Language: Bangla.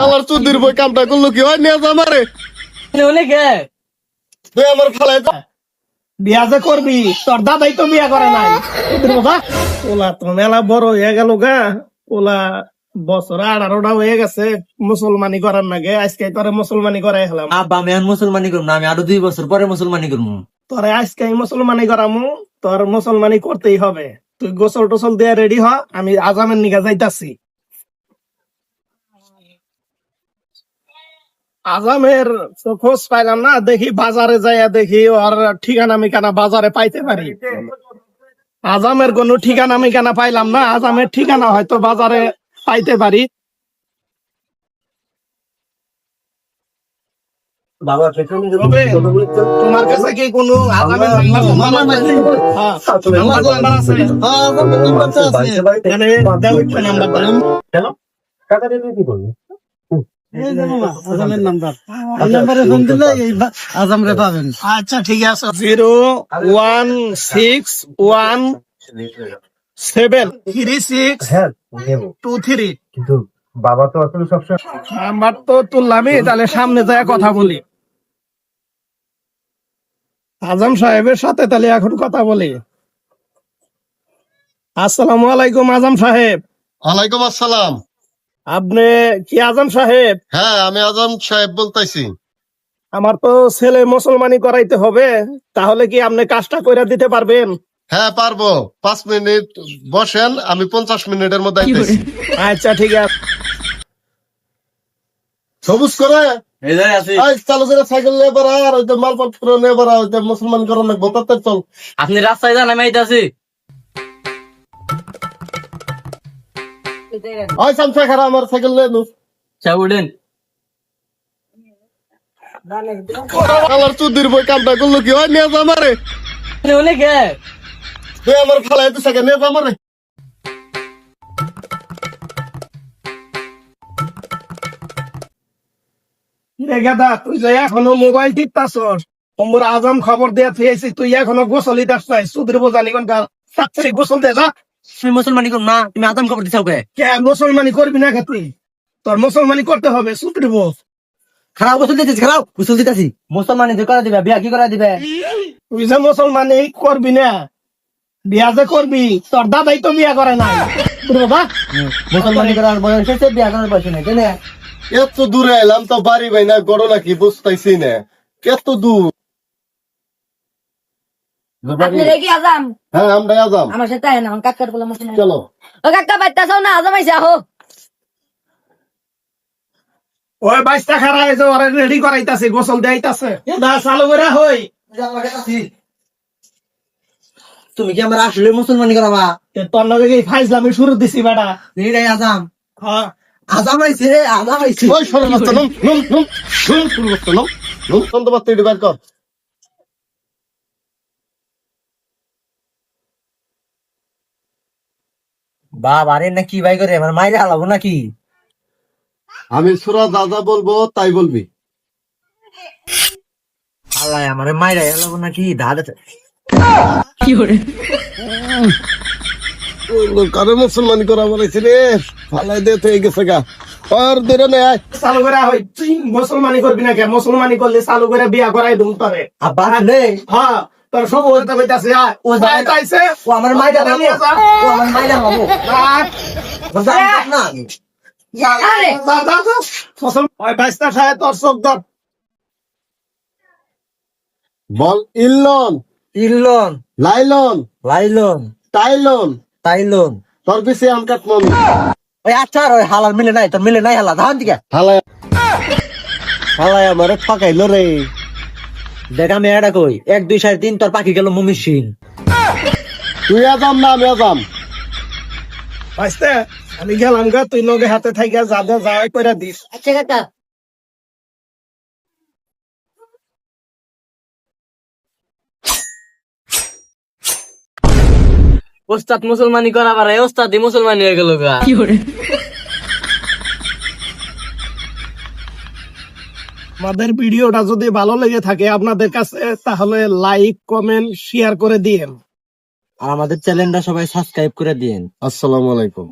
আমার চুদির বই কামটা করলো কি হয় নিয়ে আমারে তুই আমার ফালাই বিয়া যে করবি তোর দাদাই তো বিয়া করে নাই বাবা ওলা তো মেলা বড় হয়ে গেল গা ওলা বছর 18টা হয়ে গেছে মুসলমানি করার নাগে আজকে তোরে মুসলমানি করাই হলাম আব্বা আমি আর মুসলমানি করবো না, আমি আরো 2 বছর পরে মুসলমানি করবো। তোরে আজকে মুসলমানি করামু তোর মুসলমানি করতেই হবে। তুই গোসল টোসল দিয়ে রেডি হ, আমি আজামের নিগা যাইতাছি। আজামের তো খোঁজ পাইলাম না, দেখি বাজারে যাইয়া দেখি ওর ঠিকানা মিকানা বাজারে পাইতে পারি। আজামের কোনো ঠিকানা মিকানা পাইলাম না, আজামের ঠিকানা হয়তো বাজারে পাইতে পারি। তবে তোমার কাছে কি কোনো আজামের নাম্বার আছে? হ্যাঁ, নাম্বার আছে। এখানে দাও একটা নাম্বার দাও। আচ্ছা ঠিক আছে, 016173623। কিন্তু বাবা তো আসলে সবসময় নাম্বার তো তুললামই, তাহলে সামনে যায় কথা বলি। আজম সাহেবের সাথে তাহলে এখন কথা বলি। আসসালামু আলাইকুম আজম সাহেব। ওয়ালাইকুম আসসালাম। আপনি কি আজম সাহেব? হ্যাঁ, আমি আজম সাহেব বলতেছি। আমার তো ছেলে মুসলমানি করাইতে হবে, তাহলে কি আপনি কাজটা কইরা দিতে পারবেন? হ্যাঁ পারবো, 5 মিনিট বসেন, আমি 50 মিনিটের মধ্যে আইতেছি। আচ্ছা ঠিক আছে। সবুজ করে চালু করে সাইকেল নিয়ে বেড়া, আর ওই যে মালপত্র নিয়ে বেড়া, ওই যে মুসলমান করার লাগবো, তাতে চল। আপনি রাস্তায় যান, আমি আইতাছি। ওই সামসা খারা আমার সাইকেল নিয়ে নু উঠেন। আমার চুদির বই কামটা করলো কি হয় নিয়ে আমারে তুই আমার ফালাই তো সাইকেল নিয়ে আমারে। রে গাদা, তুই যে এখনো মোবাইল টিপতাছস, তোমর আজম খবর দেয়া থুয়েছি, তুই এখনো গোসলই দাসছাই। সুদের বোঝানি কোনটা সাচ্চি গোসল দে যা। তুমি মুসলমানি করো না, তুমি আদম খবর দিছাও কে? কে মুসলমানি করবি না? তুই তোর মুসলমানি করতে হবে। সুদের বোঝ খারাপ গোসল দিতেছি, খারাপ গোসল দিতেছি। মুসলমানি যে করে দিবে, বিয়া কি করে দিবে? তুই যে মুসলমানি করবি না, বিয়া যে করবি, তোর দাদাই তো বিয়া করে নাই। বাবা মুসলমানি করার বয়স হয়েছে, বিয়া করার বয়স নেই, তাই না? এত দূরে এলাম তো বাড়ি ভাই না গড় নাকি বুঝতেছি না, কত দূর। আপনারা কি আজাম? হ্যাঁ আমরা আজাম। আমার সাথে আয় না, আমার কাকার বলে মশলা। চলো। ও কাকা বাইতাছাও না, আজাম আইছে আহো। ওই বাইশটা খারা এসে ওরে রেডি করাইতাছে, গোসল দেয়াইতাছে। দা চালু করে হই। তুমি কি আমার আসলে মুসলমানি করাবা? তোর লগে কি ফাইজলামি শুরু দিছি বেটা? এইটাই আজাম। হ্যাঁ আজাম আইছে, আজাম আইছে। ওই শোনো না, নুম নুম নুম নুম শুরু করতে নুম নুম সন্ত বাত্তি বের কর। বাবা রে, না কি ভাই করে আমার মাইরে হালাবো নাকি? আমি সুরা দাদা বলবো তাই বলবি। আল্লাহ আমার মাইরে হালাবো নাকি? দাদা কারে মুসলমানি করা বলেছি রে, ফালাই দে তো গেছে গা। আর ধরে নে আয়। চালু করে হই। তুই মুসলমানি করবি না কে? মুসলমানি করলে চালু করে বিয়া করাই দুম তরে। আব্বা রে, হ্যাঁ তোর সব হইতে হইতাছে। ও যাইতাছে, ও আমার মাইরে হালাবো, ও আমার মাইরে হালাবো। না আরে ওই বাইশটা খায় তোর চোখ ধর। বল ইল্লন ইল্লন, লাইলন লাইলন, টাইলন তাইলন। তোর পিছে আমকাত মন ওই আচ্ছা, ওই হালার মিলে নাই, তোর মিলে নাই হালা, ধান দিকে হালাই হালাই আমারে ঠকাইলো রে। দেখ আমি এটা কই, 1 2 4 3 তোর পাখি গেল মমিসিন। তুই আজাম না আমি আজাম। বাইশটা আমি গেলাম গা, তুই লগে হাতে থাইকা যা যা যাই করে দিস। আচ্ছা কাকা। ওস্তাদ মুসলমানি করা পারে, ওস্তাদ মুসলমানি হয়ে গেল গা। আমাদের ভিডিওটা যদি ভালো লেগে থাকে আপনাদের কাছে, তাহলে লাইক কমেন্ট শেয়ার করে দিয়েন। আর আমাদের চ্যানেলটা সবাই সাবস্ক্রাইব করে দিন। আসসালামু আলাইকুম।